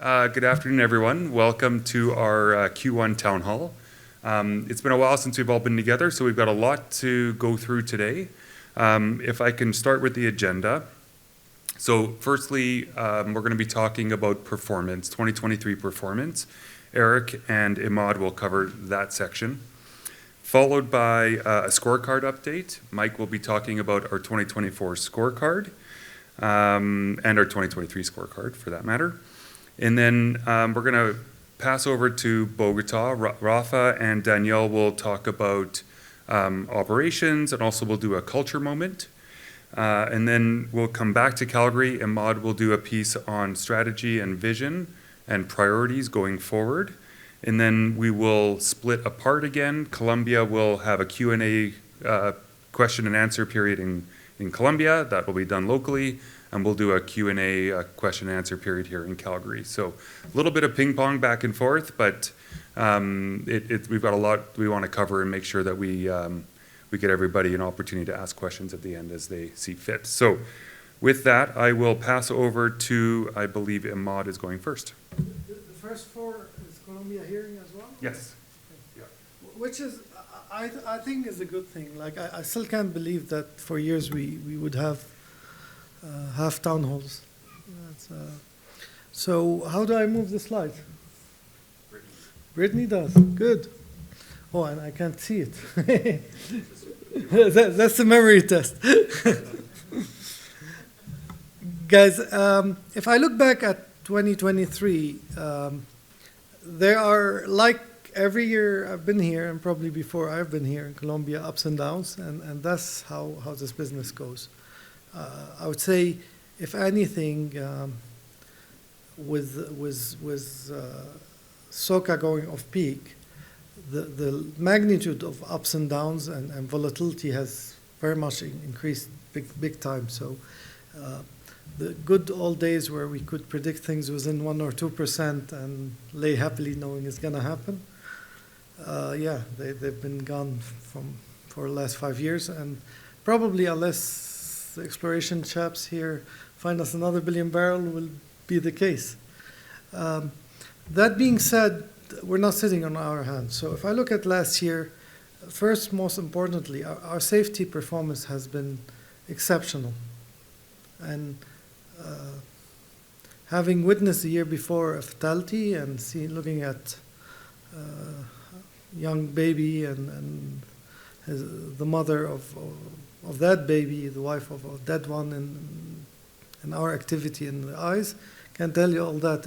Good afternoon, everyone. Welcome to our Q1 Town Hall. It's been a while since we've all been together, so we've got a lot to go through today. If I can start with the agenda. So firstly, we're going to be talking about performance, 2023 performance. Eric and Imad will cover that section. Followed by a scorecard update. Mike will be talking about our 2024 scorecard and our 2023 scorecard, for that matter. And then we're going to pass over to Bogota. Rafa and Danielle will talk about operations, and also we'll do a culture moment. And then we'll come back to Calgary. Imad will do a piece on strategy and vision and priorities going forward. And then we will split apart again. Colombia will have a Q&A question and answer period in Colombia. That will be done locally. And we'll do a Q&A question and answer period here in Calgary. So a little bit of ping pong back and forth, but we've got a lot we want to cover and make sure that we get everybody an opportunity to ask questions at the end as they see fit. So with that, I will pass over to, I believe Imad is going first. The first four is Colombia hearing as well? Yes. Yeah. Which is, I think is a good thing. Like, I still can't believe that for years we would have half town halls. So how do I move the slide? Brittany does. Good. Oh, and I can't see it. That's the memory test. Guys, if I look back at 2023, there are, like every year I've been here, and probably before I've been here in Colombia, ups and downs, and that's how this business goes. I would say, if anything, with SOCA going off peak, the magnitude of ups and downs and volatility has very much increased big time. So the good old days where we could predict things within 1 or 2% and lay happily knowing it's going to happen, they've been gone for the last 5 years, and probably unless the exploration chaps here find us another billion barrel will be the case. That being said, we're not sitting on our hands. So if I look at last year, first, most importantly, our safety performance has been exceptional. And having witnessed the year before a fatality and looking at young baby and the mother of that baby, the wife of a dead one, and our activity in the eyes, can tell you all that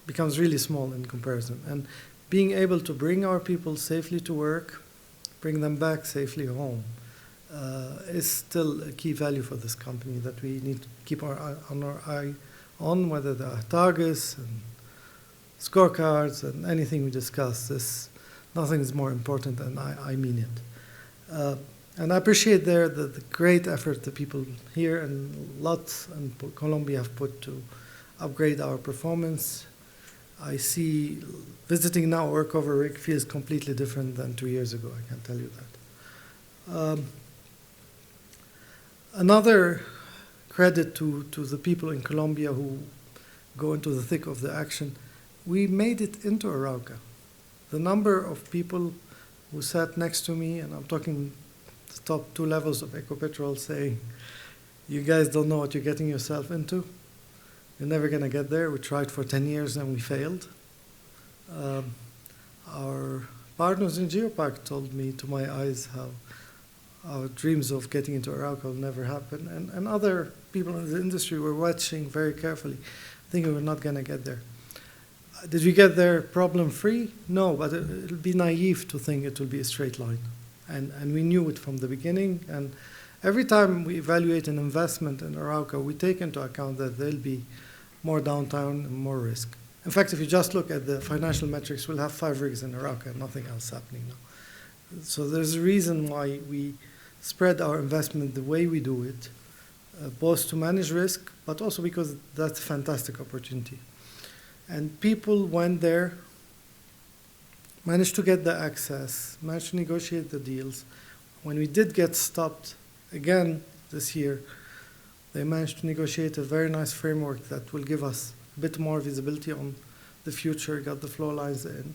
becomes really small in comparison. And being able to bring our people safely to work, bring them back safely home, is still a key value for this company that we need to keep our eye on, whether they are targets and scorecards and anything we discuss. Nothing is more important, and I mean it. And I appreciate the great effort the people here and lots in Colombia have put to upgrade our performance. I see visiting now a workover rig feels completely different than 2 years ago, I can tell you that. Another credit to the people in Colombia who go into the thick of the action, we made it into Arauca. The number of people who sat next to me, and I'm talking the top 2 levels of Ecopetrol, saying, you guys don't know what you're getting yourself into. You're never going to get there. We tried for 10 years and we failed. Our partners in Geopark told me to my eyes how our dreams of getting into Arauca will never happen. And other people in the industry were watching very carefully, thinking we're not going to get there. Did we get there problem-free? No, but it would be naive to think it will be a straight line. And we knew it from the beginning. And every time we evaluate an investment in Arauca, we take into account that there'll be more downtime and more risk. In fact, if you just look at the financial metrics, we'll have 5 rigs in Arauca and nothing else happening now. So there's a reason why we spread our investment the way we do it, both to manage risk, but also because that's a fantastic opportunity. And people went there, managed to get the access, managed to negotiate the deals. When we did get stopped again this year, They managed to negotiate a very nice framework that will give us a bit more visibility on the future, got the flow lines in.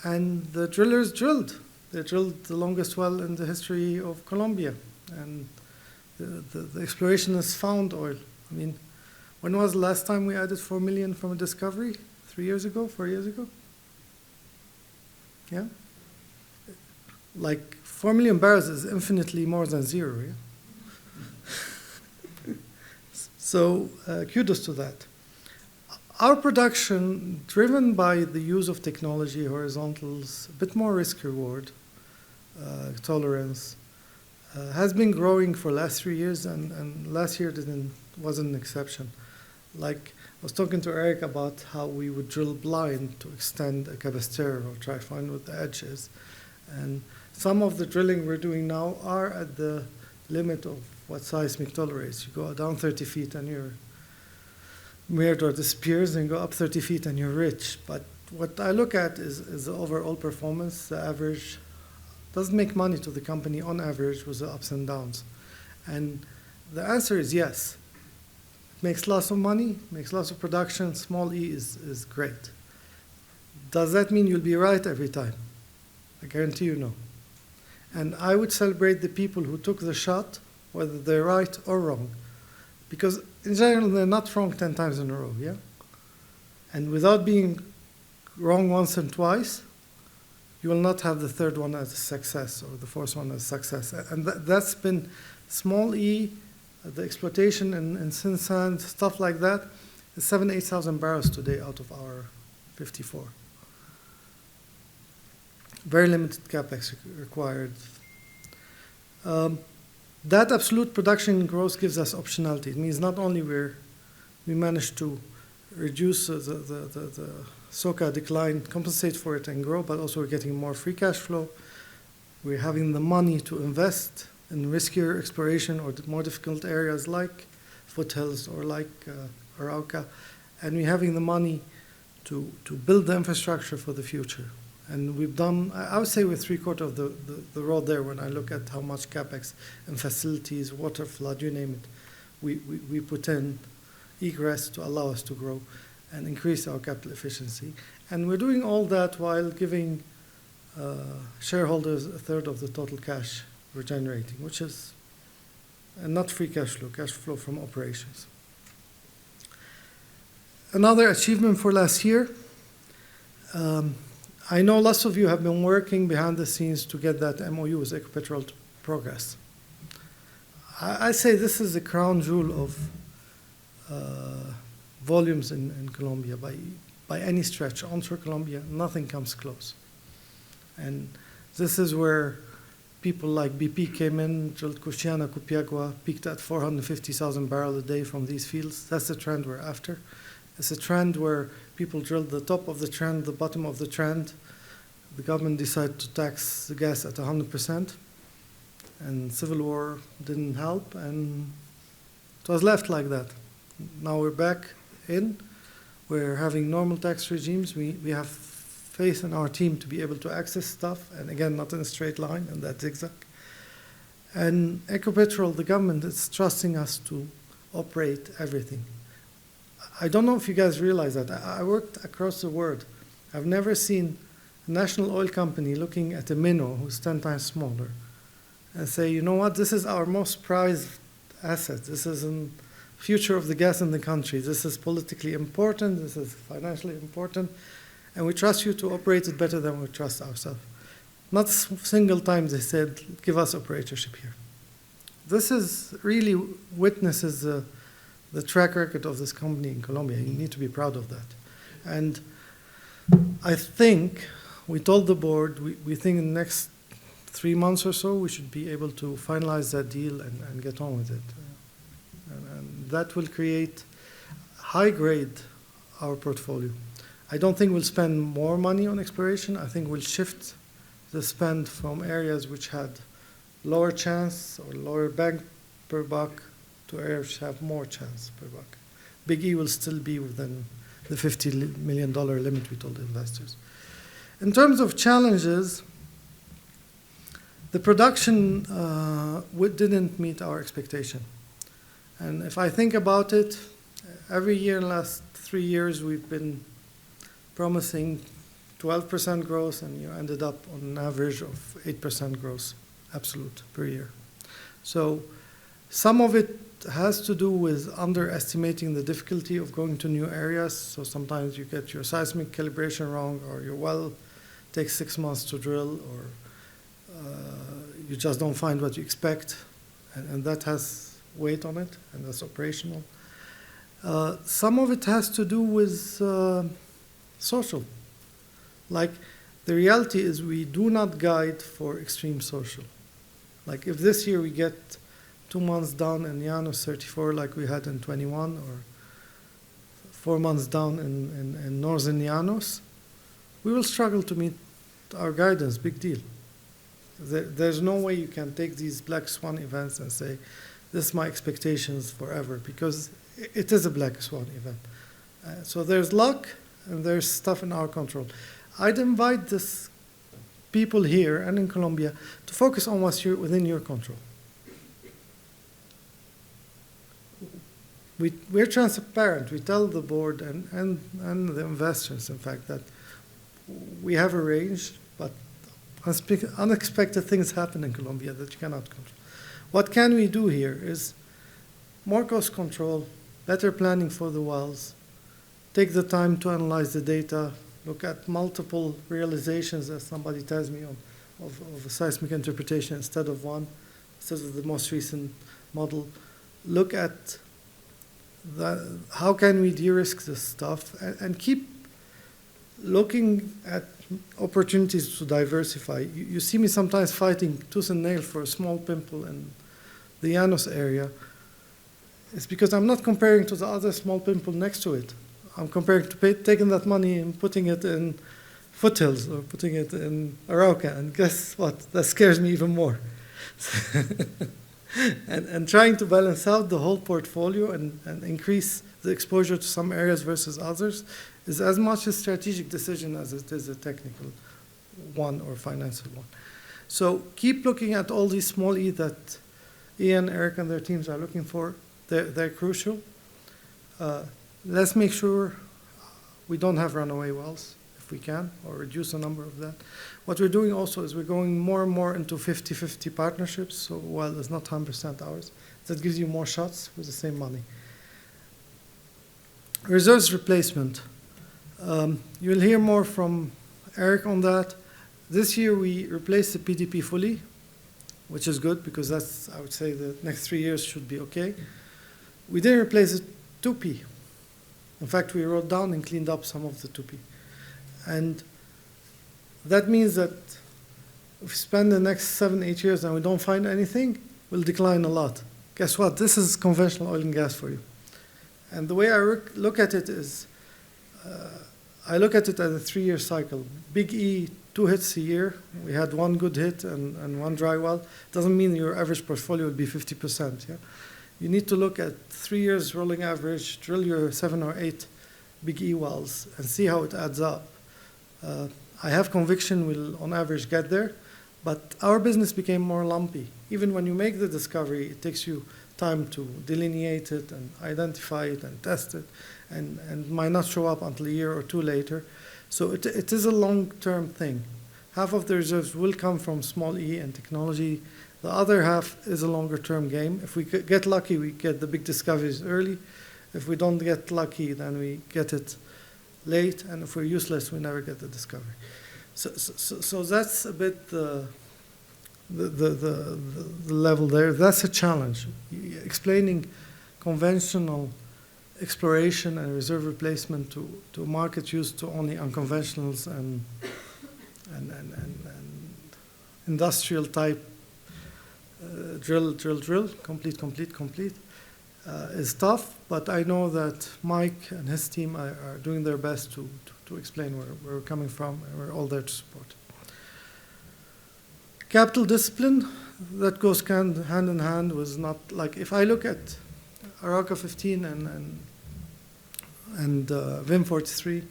And the drillers drilled. They drilled the longest well in the history of Colombia. And the explorationists found oil. I mean, when was the last time we added 4 million from a discovery? 3 years ago, 4 years ago? Yeah? Like 4 million barrels is infinitely more than zero, yeah? So kudos to that. Our production, driven by the use of technology, horizontals, a bit more risk reward, tolerance, has been growing for the last 3 years, and last year wasn't an exception. Like, I was talking to Eric about how we would drill blind to extend a Cabestero or try to find what the edge is. And some of the drilling we're doing now are at the limit of what seismic tolerates. You go down 30 feet and your Mirador disappears, and you go up 30 feet and you're rich. But what I look at is the overall performance, the average. Doesn't make money to the company on average with the ups and downs. And the answer is yes. It makes lots of money, makes lots of production, small e is great. Does that mean you'll be right every time? I guarantee you no. And I would celebrate the people who took the shot, whether they're right or wrong. Because in general, they're not wrong 10 times in a row, yeah? And without being wrong once and twice, you will not have the third one as a success or the fourth one as a success. And that's been small e, the exploitation in Sinsan, stuff like that, is 7,000 to 8,000 barrels today out of our 54. Very limited capex required. That absolute production growth gives us optionality. It means not only we managed to reduce the SOCA decline, compensate for it and grow, but also we're getting more free cash flow. We're having the money to invest in riskier exploration or more difficult areas like foothills or like Arauca, and we're having the money to build the infrastructure for the future. And we've done, I would say we're 3/4 of the road there when I look at how much capex and facilities, water flood, you name it, we put in egress to allow us to grow and increase our capital efficiency. And we're doing all that while giving shareholders 1/3 of the total cash we're generating, which is not free cash flow from operations. Another achievement for last year, I know lots of you have been working behind the scenes to get that MOU with Ecopetrol to progress. I say this is the crown jewel of volumes in Colombia by any stretch. Onshore Colombia, nothing comes close. And this is where people like BP came in, drilled Cuchiana, Cupiagua, peaked at 450,000 barrels a day from these fields. That's the trend we're after. It's a trend where people drilled the top of the trend, the bottom of the trend. The government decided to tax the gas at 100%, and civil war didn't help, and it was left like that. Now we're back in. We're having normal tax regimes. We have faith in our team to be able to access stuff, and again, not in a straight line, and that zigzag. And Ecopetrol, the government, is trusting us to operate everything. I don't know if you guys realize that. I worked across the world. I've never seen a national oil company looking at a minnow who's 10 times smaller and say, you know what, this is our most prized asset. This is the future of the gas in the country. This is politically important. This is financially important. And we trust you to operate it better than we trust ourselves. Not a single time they said, give us operatorship here. This is really witnesses the track record of this company in Colombia. You need to be proud of that. And I think we told the board, we think in the next 3 months or so, we should be able to finalize that deal and get on with it. And that will create, high grade our portfolio. I don't think we'll spend more money on exploration. I think we'll shift the spend from areas which had lower chance or lower bang per buck to areas which have more chance per buck. Big E will still be within the $50 million limit we told investors. In terms of challenges, the production didn't meet our expectation. And if I think about it, every year in the last 3 years, we've been promising 12% growth, and you ended up on an average of 8% growth, absolute, per year. So some of it has to do with underestimating the difficulty of going to new areas. So sometimes you get your seismic calibration wrong, or your well takes 6 months to drill, or you just don't find what you expect, and that has weight on it, and that's operational. Some of it has to do with social. Like, the reality is we do not guide for extreme social. Like, if this year we get 2 months down in Llanos 34 like we had in 21, or 4 months down in northern Llanos, we will struggle to meet our guidance, big deal. There's no way you can take these black swan events and say, this is my expectations forever, because it is a black swan event. So there's luck, and there's stuff in our control. I'd invite this people here and in Colombia to focus on what's within your control. We're transparent. We tell the board and the investors, in fact, that we have a range, but unexpected things happen in Colombia that you cannot control. What can we do here is more cost control, better planning for the wells, take the time to analyze the data, look at multiple realizations, as somebody tells me, of a seismic interpretation instead of one, instead of the most recent model. Look at how can we de-risk this stuff, and keep looking at opportunities to diversify. You see me sometimes fighting tooth and nail for a small pimple in the Llanos area. It's because I'm not comparing to the other small pimple next to it. I'm comparing to taking that money and putting it in foothills, or putting it in Arauca, and guess what? That scares me even more. and trying to balance out the whole portfolio and increase the exposure to some areas versus others is as much a strategic decision as it is a technical one or financial one. So keep looking at all these small E that Ian, Eric, and their teams are looking for. They're crucial. Let's make sure we don't have runaway wells, if we can, or reduce the number of that. What we're doing also is we're going more and more into 50-50 partnerships, so while it's not 100% ours, that gives you more shots with the same money. Reserves replacement. You'll hear more from Eric on that. This year we replaced the PDP fully, which is good, because that's, I would say, the next 3 years should be okay. We didn't replace it 2P. In fact, we wrote down and cleaned up some of the 2P. And that means that if we spend the next 7-8 years and we don't find anything, we'll decline a lot. Guess what? This is conventional oil and gas for you. And the way I look at it is, I look at it as a 3-year cycle. Big E, 2 hits a year. We had 1 good hit and 1 dry well. Doesn't mean your average portfolio will be 50%. Yeah? You need to look at 3 years rolling average, drill your 7 or 8 big E wells, and see how it adds up. I have conviction we'll, on average, get there, but our business became more lumpy. Even when you make the discovery, it takes you time to delineate it and identify it and test it, and might not show up until a year or 2 later. So it is a long-term thing. Half of the reserves will come from small E and technology. The other half is a longer-term game. If we get lucky, we get the big discoveries early. If we don't get lucky, then we get it late. And if we're useless, we never get the discovery. So that's a bit the level there. That's a challenge. Explaining conventional exploration and reserve replacement to markets used to only unconventionals and industrial type drill, complete is tough, but I know that Mike and his team are doing their best to explain where we're coming from, and we're all there to support. Capital discipline, that goes hand in hand with not, like, if I look at Arauca 15 and Vim 43,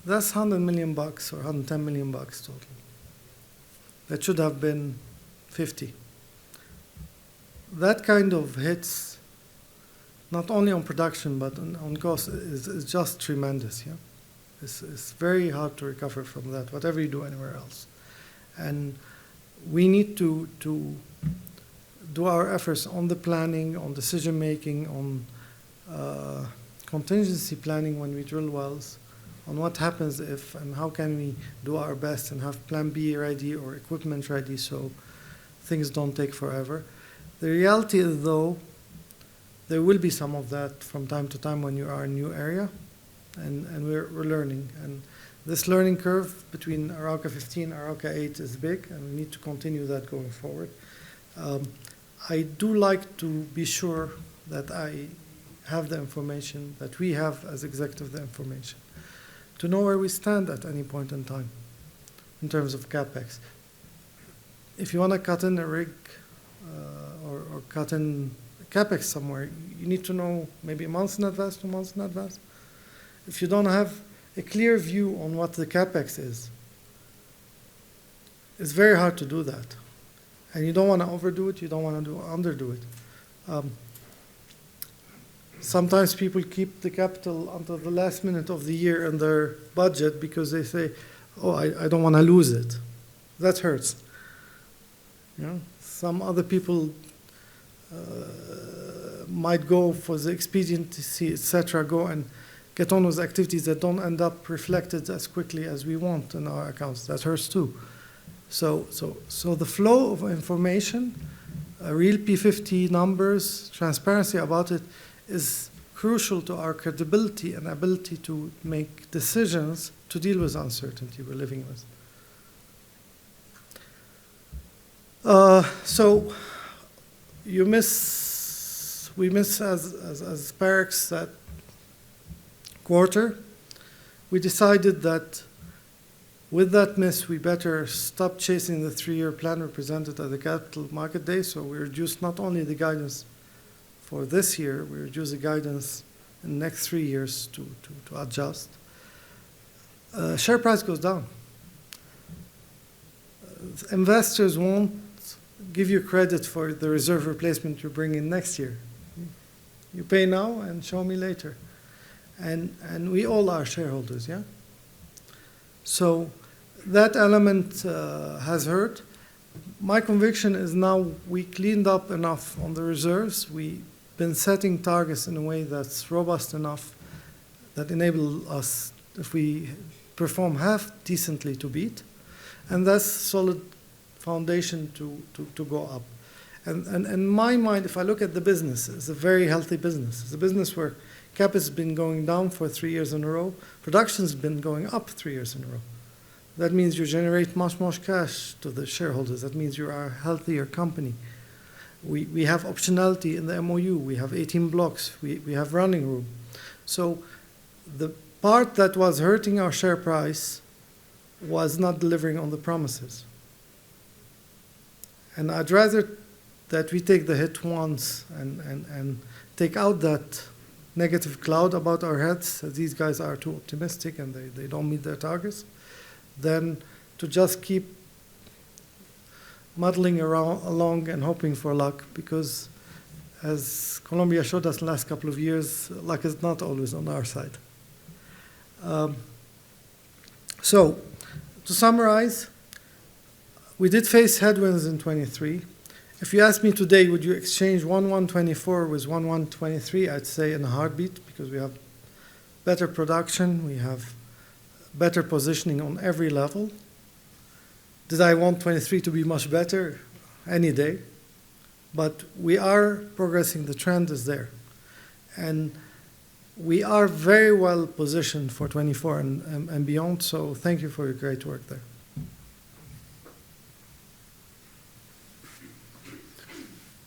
that's $100 million or $110 million total. That should have been 50. That kind of hits not only on production but on cost is just tremendous. Yeah, it's very hard to recover from that, whatever you do anywhere else. And we need to do our efforts on the planning, on decision making, on contingency planning when we drill wells, on what happens if, and how can we do our best and have plan B ready or equipment ready so things don't take forever. The reality is, though, there will be some of that from time to time when you are in a new area, and we're learning. And this learning curve between Arauca 15 and Arauca 8 is big, and we need to continue that going forward. I do like to be sure that I have the information, that we have as executive the information, to know where we stand at any point in time in terms of CapEx. If you want to cut in a rig or cut in CapEx somewhere, you need to know maybe a month in advance, 2 months in advance. If you don't have a clear view on what the CapEx is, it's very hard to do that. And you don't want to overdo it, you don't want to underdo it. Sometimes people keep the capital until the last minute of the year in their budget because they say, oh, I don't want to lose it. That hurts. You know? Some other people might go for the expediency, etc., go and get on with activities that don't end up reflected as quickly as we want in our accounts. That hurts too. So the flow of information, real P50 numbers, transparency about it is crucial to our credibility and ability to make decisions to deal with uncertainty we're living with. So we miss as Parex that quarter. We decided that with that miss, we better stop chasing the 3-year plan we presented at the Capital Market Day. So we reduced not only the guidance for this year, we reduced the guidance in the next 3 years to adjust. Share price goes down. Investors won't give you credit for the reserve replacement you bring in next year. You pay now and show me later. And we all are shareholders, yeah? So that element has hurt. My conviction is now we cleaned up enough on the reserves. We've been setting targets in a way that's robust enough that enable us, if we perform half decently, to beat. And that's solid foundation to go up. And in my mind, if I look at the business, it's a very healthy business. It's a business where CapEx has been going down for 3 years in a row. Production's been going up 3 years in a row. That means you generate much more cash to the shareholders. That means you are a healthier company. We have optionality in the MOU. We have 18 blocks. We have running room. So the part that was hurting our share price was not delivering on the promises. And I'd rather that we take the hit once and take out that negative cloud about our heads, that these guys are too optimistic and they don't meet their targets, than to just keep muddling along and hoping for luck, because as Colombia showed us in the last couple of years, luck is not always on our side. So, to summarize, we did face headwinds in 23. If you ask me today, would you exchange 1124 with 1123, I'd say in a heartbeat, because we have better production, we have better positioning on every level. Did I want 23 to be much better? Any day. But we are progressing, the trend is there. And we are very well positioned for 24 and beyond, so thank you for your great work there.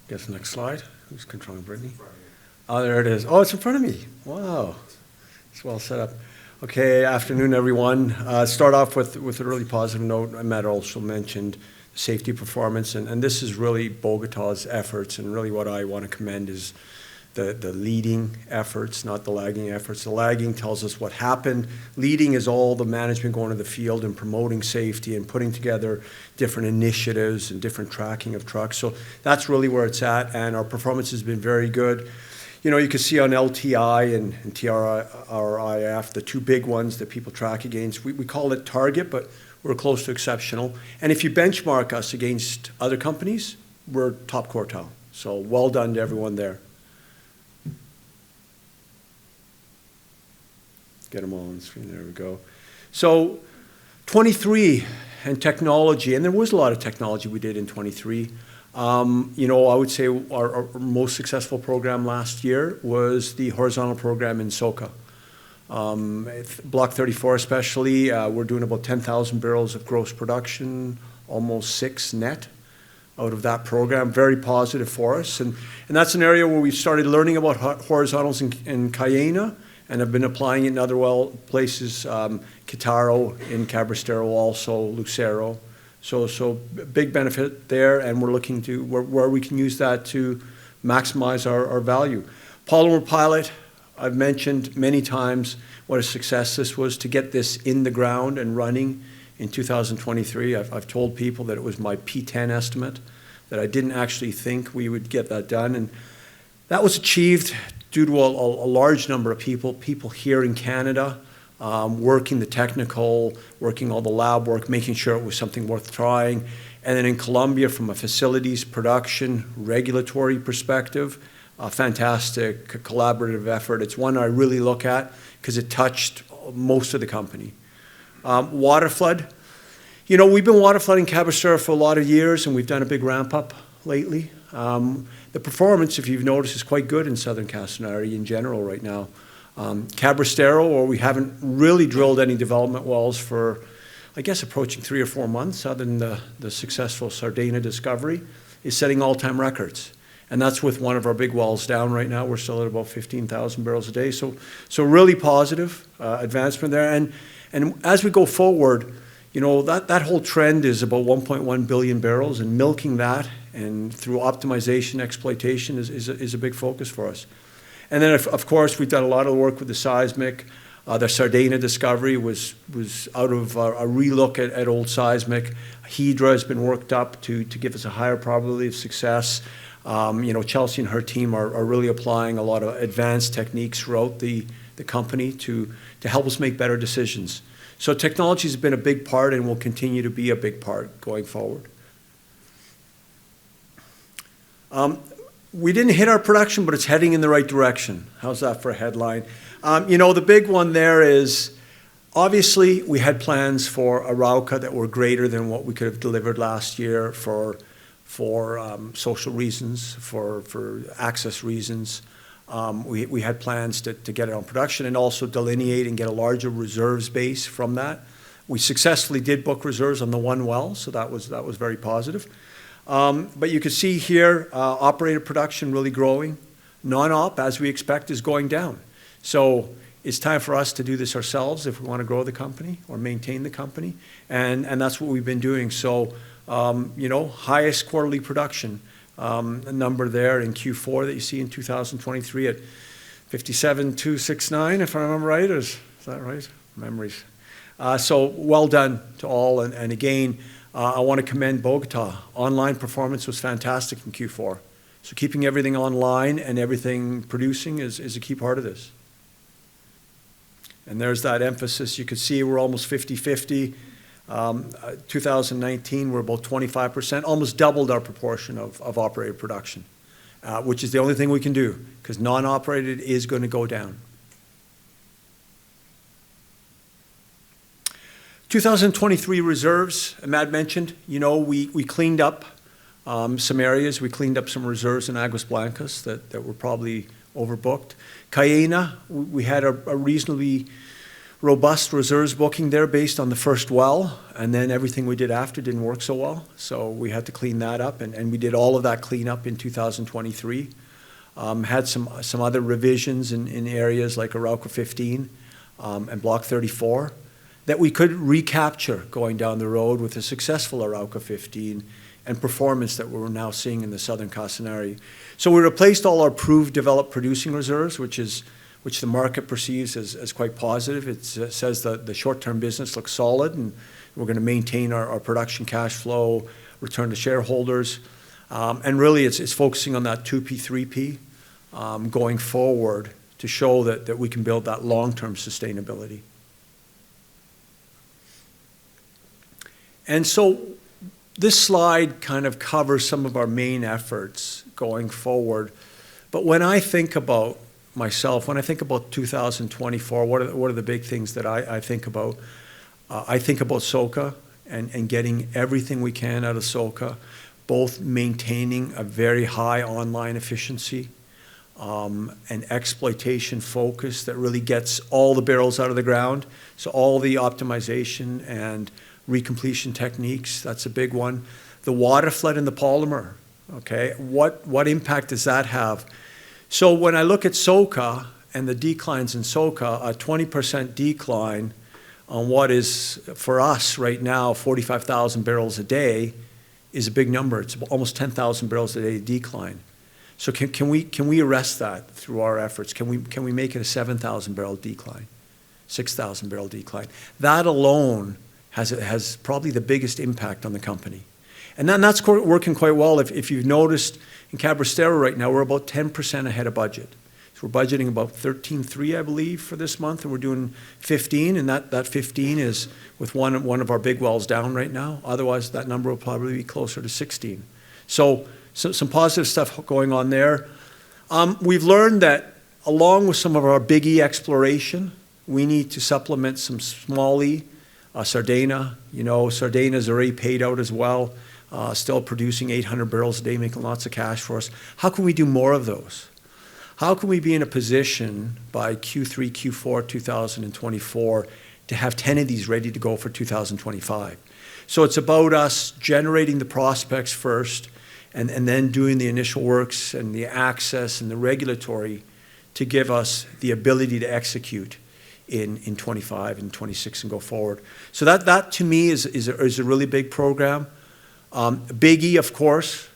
Guess next slide. Who's controlling Brittany? Oh, there it is. Oh, it's in front of me. Wow. It's well set up. Okay, afternoon, everyone. Start off with a really positive note. Matt also mentioned safety performance, and this is really Bogota's efforts, and really what I want to commend is the leading efforts, not the lagging efforts. The lagging tells us what happened. Leading is all the management going to the field and promoting safety and putting together different initiatives and different tracking of trucks. So that's really where it's at, and our performance has been very good. You can see on LTI and TRIF, the two big ones that people track against. We call it target, but we're close to exceptional. And if you benchmark us against other companies, we're top quartile. So well done to everyone there. Get them all on the screen. There we go. So 23 and technology, and there was a lot of technology we did in 23. I would say our most successful program last year was the horizontal program in SoCa. Block 34 especially, we're doing about 10,000 barrels of gross production, almost 6 net out of that program. Very positive for us. And that's an area where we started learning about horizontals in Cayena, and have been applying it in other places, Quitaro, in Cabrestero also, Lucero. So big benefit there, and we're looking to where we can use that to maximize our value. Polymer pilot, I've mentioned many times what a success this was to get this in the ground and running in 2023. I've told people that it was my P10 estimate, that I didn't actually think we would get that done, and that was achieved due to a large number of people here in Canada, working the technical, working all the lab work, making sure it was something worth trying. And then in Colombia, from a facilities, production, regulatory perspective, a fantastic collaborative effort. It's one I really look at because it touched most of the company. Water flood. We've been water flooding Cabrestero for a lot of years, and we've done a big ramp up lately. The performance, if you've noticed, is quite good in Southern Casanare in general right now. Cabrestero, or we haven't really drilled any development wells for, I guess, approaching 3 or 4 months, other than the successful Sardina discovery, is setting all-time records. And that's with one of our big wells down right now. We're still at about 15,000 barrels a day. So really positive advancement there. And as we go forward, that whole trend is about 1.1 billion barrels, and milking that and through optimization, exploitation is a big focus for us. And then, of course, we've done a lot of work with the seismic. The Sardina discovery was out of a relook at old seismic. Hydra has been worked up to give us a higher probability of success. Chelsea and her team are really applying a lot of advanced techniques throughout the company to help us make better decisions. So technology has been a big part and will continue to be a big part going forward. We didn't hit our production, but it's heading in the right direction. How's that for a headline? The big one there is, obviously, we had plans for Arauca that were greater than what we could have delivered last year for social reasons, for access reasons. We had plans to get it on production and also delineate and get a larger reserves base from that. We successfully did book reserves on the one well, so that was very positive. But you can see here, operated production really growing. Non-op, as we expect, is going down. So it's time for us to do this ourselves if we want to grow the company or maintain the company, and that's what we've been doing. So, highest quarterly production number there in Q4 that you see in 2023 at 57,269, if I remember right. Is that right? Memories. So well done to all, and again, I want to commend Bogota. Online performance was fantastic in Q4. So keeping everything online and everything producing is a key part of this. And there's that emphasis. You can see we're almost 50-50. 2019, we're about 25%, almost doubled our proportion of operated production, which is the only thing we can do, because non-operated is going to go down. 2023 reserves, Ahmad mentioned, we cleaned up some areas. We cleaned up some reserves in Aguas Blancas that were probably overbooked. Cayena, we had a reasonably robust reserves booking there based on the first well, and then everything we did after didn't work so well. So we had to clean that up, and we did all of that cleanup in 2023. Had some other revisions in areas like Arauca 15 and Block 34 that we could recapture going down the road with a successful Arauca 15 and performance that we're now seeing in the Southern Casanare. So we replaced all our proved developed producing reserves, which the market perceives as quite positive. It says that the short-term business looks solid, and we're going to maintain our production cash flow, return to shareholders. And really, it's focusing on that 2P, 3P going forward to show that we can build that long-term sustainability. And so this slide kind of covers some of our main efforts going forward. But when I think about myself, when I think about 2024, what are the big things that I think about? I think about SOCA and getting everything we can out of SOCA, both maintaining a very high online efficiency, an exploitation focus that really gets all the barrels out of the ground. So all the optimization and recompletion techniques, that's a big one. The water flood in the polymer, okay? What impact does that have? So when I look at SOCA and the declines in SOCA, a 20% decline on what is, for us right now, 45,000 barrels a day is a big number. It's almost 10,000 barrels a day decline. So can we arrest that through our efforts? Can we make it a 7,000 barrel decline, 6,000 barrel decline? That alone has probably the biggest impact on the company. And then that's working quite well. If you've noticed, in Cabrestero right now, we're about 10% ahead of budget. So we're budgeting about 13.3, I believe, for this month, and we're doing 15, and that 15 is with one of our big wells down right now. Otherwise, that number will probably be closer to 16. So some positive stuff going on there. We've learned that along with some of our big E exploration, we need to supplement some small E. Sardana, Sardana's already paid out as well, still producing 800 barrels a day, making lots of cash for us. How can we do more of those? How can we be in a position by Q3, Q4 2024 to have 10 of these ready to go for 2025? So it's about us generating the prospects first and then doing the initial works and the access and the regulatory to give us the ability to execute in 25 and 26 and go forward. So that to me is a really big program. Big E, of course,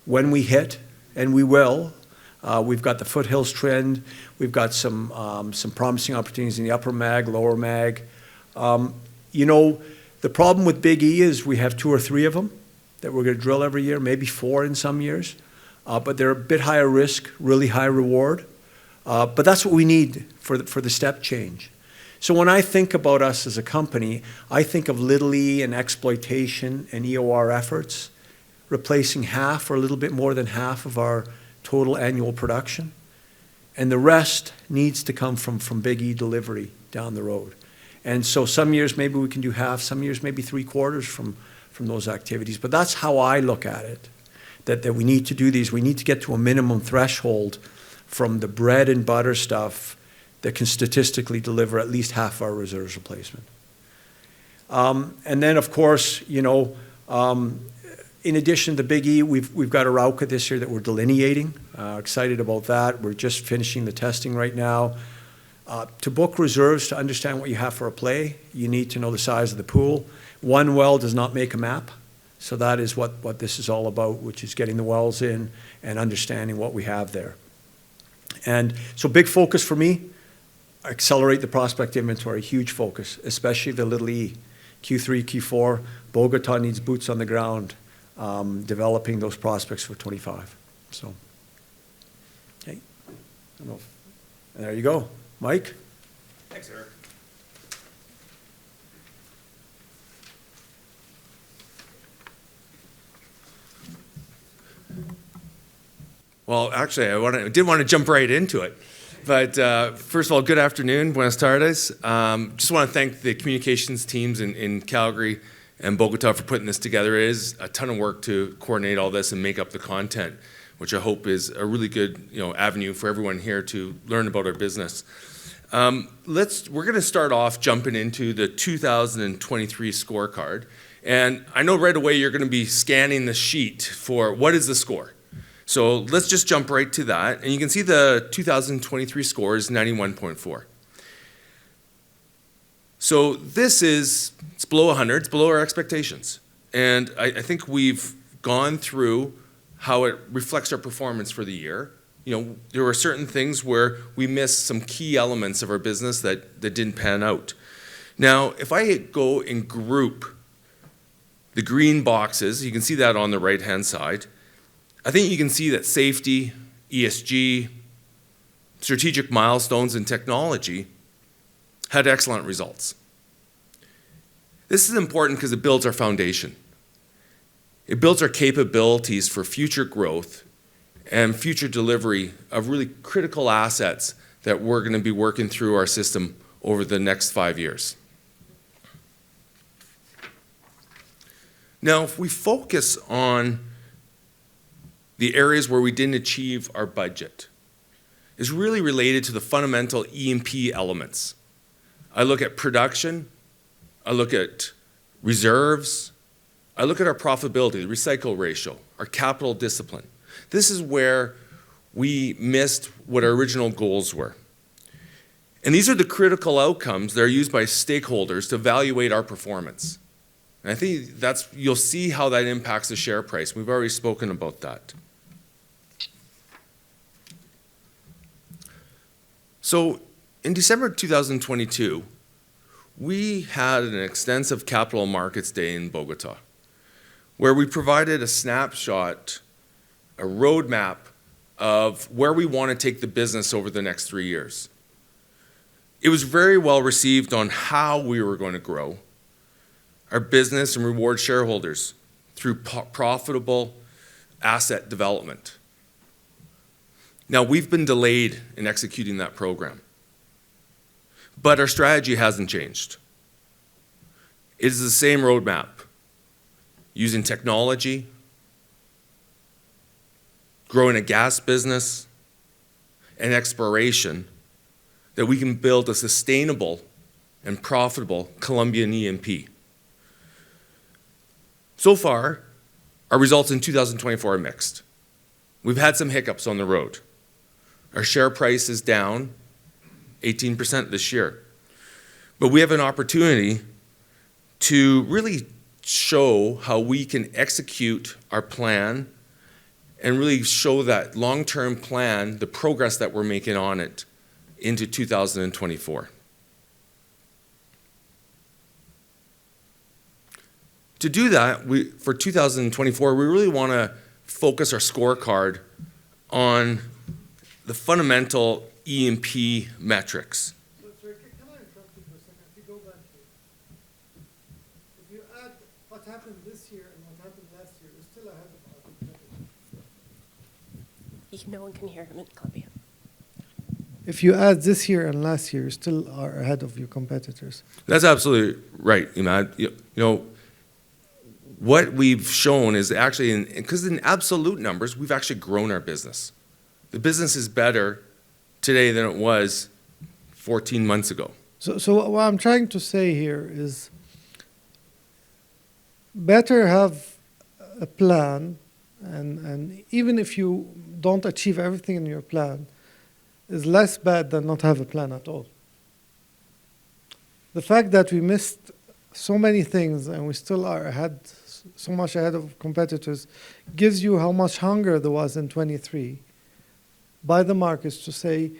when we hit, and we will, we've got the foothills trend. We've got some promising opportunities in the upper mag, lower mag. The problem with Big E is we have 2 or 3 of them that we're going to drill every year, maybe 4 in some years. But they're a bit higher risk, really high reward. But that's what we need for the step change. So when I think about us as a company, I think of little E and exploitation and EOR efforts, replacing half or a little bit more than half of our total annual production. And the rest needs to come from Big E delivery down the road. And so some years maybe we can do half, some years maybe 3/4 from those activities. But that's how I look at it, that we need to do these. We need to get to a minimum threshold from the bread and butter stuff that can statistically deliver at least half our reserves replacement. And then, of course, in addition to Big E, we've got Arauca this year that we're delineating. Excited about that. We're just finishing the testing right now. To book reserves, to understand what you have for a play, you need to know the size of the pool. One well does not make a map. So that is what this is all about, which is getting the wells in and understanding what we have there. And so big focus for me, accelerate the prospect inventory, huge focus, especially the little E. Q3, Q4, Bogota needs boots on the ground, developing those prospects for 25. So, hey, I don't know. There you go. Mike? Thanks, Eric. Well, actually, I did want to jump right into it. But first of all, good afternoon, buenas tardes. Just want to thank the communications teams in Calgary and Bogota for putting this together. It is a ton of work to coordinate all this and make up the content, which I hope is a really good avenue for everyone here to learn about our business. We're going to start off jumping into the 2023 scorecard. And I know right away you're going to be scanning the sheet for what is the score. So let's just jump right to that. And you can see the 2023 score is 91.4. So it's below 100, it's below our expectations. And I think we've gone through how it reflects our performance for the year. There were certain things where we missed some key elements of our business that didn't pan out. Now, if I go and group the green boxes, you can see that on the right-hand side. I think you can see that safety, ESG, strategic milestones in technology had excellent results. This is important because it builds our foundation. It builds our capabilities for future growth and future delivery of really critical assets that we're going to be working through our system over the next 5 years. Now, if we focus on the areas where we didn't achieve our budget, is really related to the fundamental E&P elements. I look at production, I look at reserves, I look at our profitability, the recycle ratio, our capital discipline. This is where we missed what our original goals were. And these are the critical outcomes that are used by stakeholders to evaluate our performance. And I think you'll see how that impacts the share price. We've already spoken about that. So in December 2022, we had an extensive capital markets day in Bogota, where we provided a snapshot, a roadmap of where we want to take the business over the next 3 years. It was very well received on how we were going to grow our business and reward shareholders through profitable asset development. Now, we've been delayed in executing that program, but our strategy hasn't changed. It is the same roadmap, using technology, growing a gas business, and exploration, that we can build a sustainable and profitable Colombian E&P. So far, our results in 2024 are mixed. We've had some hiccups on the road. Our share price is down 18% this year. But we have an opportunity to really show how we can execute our plan and really show that long-term plan, the progress that we're making on it into 2024. To do that, for 2024, we really want to focus our scorecard on the fundamental E&P metrics. So, sorry, can I interrupt you for a second? If you go back here, if you add what happened this year and what happened last year, we're still ahead of our competitors. No one can hear him in Colombia. If you add this year and last year, you still are ahead of your competitors. That's absolutely right, Imad. You know, what we've shown is actually, because in absolute numbers, we've actually grown our business. The business is better today than it was 14 months ago. So what I'm trying to say here is better have a plan, and even if you don't achieve everything in your plan, is less bad than not have a plan at all. The fact that we missed so many things and we still are ahead, so much ahead of competitors, gives you how much hunger there was in 23 by the markets to say,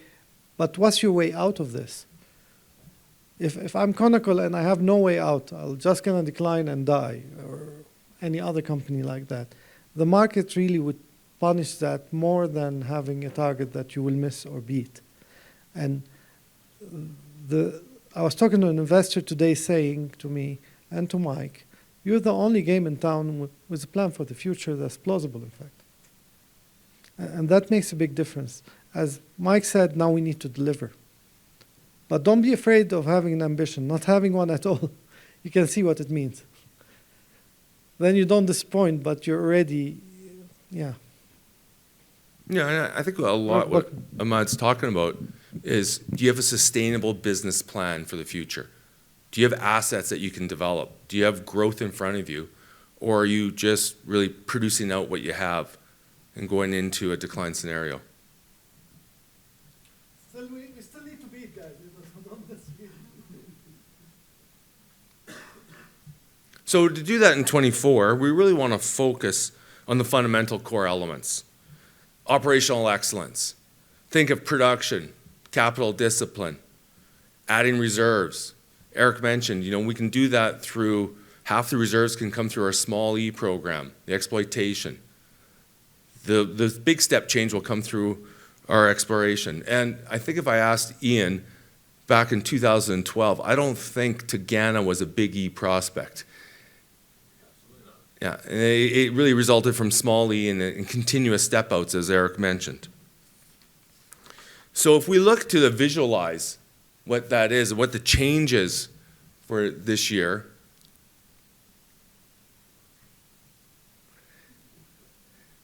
but what's your way out of this? If I'm Conoco and I have no way out, I'm just going to decline and die, or any other company like that, the market really would punish that more than having a target that you will miss or beat. And I was talking to an investor today saying to me and to Mike, you're the only game in town with a plan for the future that's plausible, in fact. And that makes a big difference. As Mike said, now we need to deliver. But don't be afraid of having an ambition, not having one at all. You can see what it means. Then you don't disappoint, but you're already, yeah. Yeah, and I think a lot what Ahmad's talking about is, do you have a sustainable business plan for the future? Do you have assets that you can develop? Do you have growth in front of you? Or are you just really producing out what you have and going into a decline scenario? We still need to beat, guys. Don't disagree. So to do that in 24, we really want to focus on the fundamental core elements. Operational excellence. Think of production, capital discipline, adding reserves. Eric mentioned, we can do that through, half the reserves can come through our small E program, the exploitation. The big step change will come through our exploration. And I think if I asked Ian back in 2012, I don't think Tagana was a Big E prospect. Yeah, and it really resulted from small E and continuous step outs, as Eric mentioned. So if we look to visualize what that is, what the change is for this year,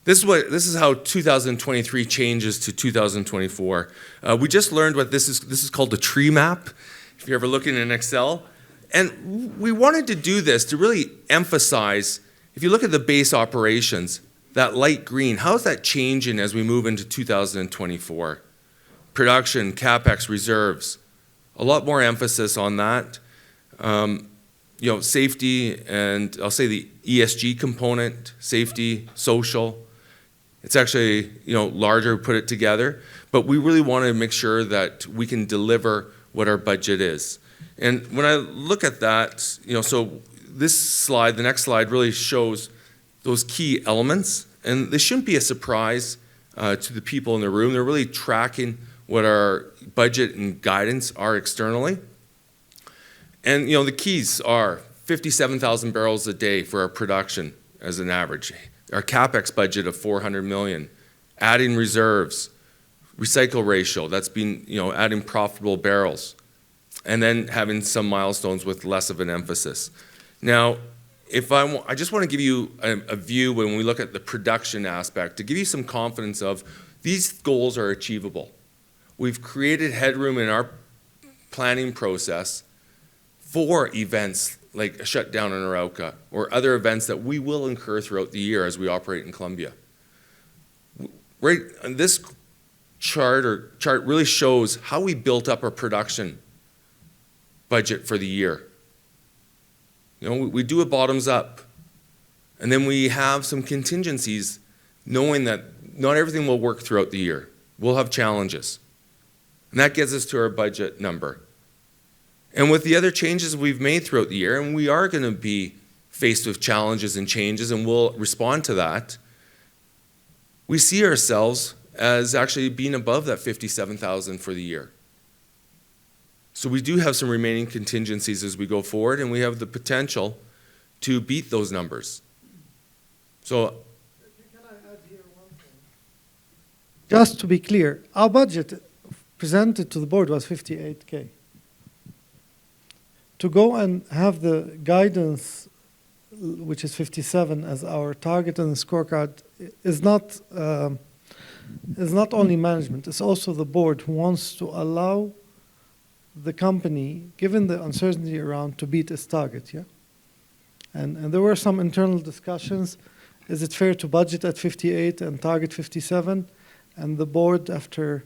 this is how 2023 changes to 2024. We just learned what this is. This is called the tree map, if you're ever looking in Excel. And we wanted to do this to really emphasize, if you look at the base operations, that light green, how is that changing as we move into 2024? Production, CapEx, reserves, a lot more emphasis on that. Safety, and I'll say the ESG component, safety, social. It's actually, larger, put it together, but we really want to make sure that we can deliver what our budget is. And when I look at that, so this slide, the next slide, really shows those key elements, and this shouldn't be a surprise to the people in the room. They're really tracking what our budget and guidance are externally. And, the keys are 57,000 barrels a day for our production as an average. Our CapEx budget of $400 million, adding reserves, recycle ratio, that's been, adding profitable barrels, and then having some milestones with less of an emphasis. Now, I just want to give you a view when we look at the production aspect, to give you some confidence of these goals are achievable. We've created headroom in our planning process for events like a shutdown in Arauca or other events that we will incur throughout the year as we operate in Colombia. Right, and this chart really shows how we built up our production budget for the year. We do it bottoms up, and then we have some contingencies, knowing that not everything will work throughout the year. We'll have challenges, and that gets us to our budget number. And with the other changes we've made throughout the year, and we are going to be faced with challenges and changes, and we'll respond to that, we see ourselves as actually being above that 57,000 for the year. So we do have some remaining contingencies as we go forward, and we have the potential to beat those numbers. So, Can I add here one thing? Just to be clear, our budget presented to the board was 58K. To go and have the guidance, which is 57, as our target and the scorecard, is not only management, it's also the board who wants to allow the company, given the uncertainty around, to beat its target, yeah? And there were some internal discussions. Is it fair to budget at 58 and target 57? And the board, after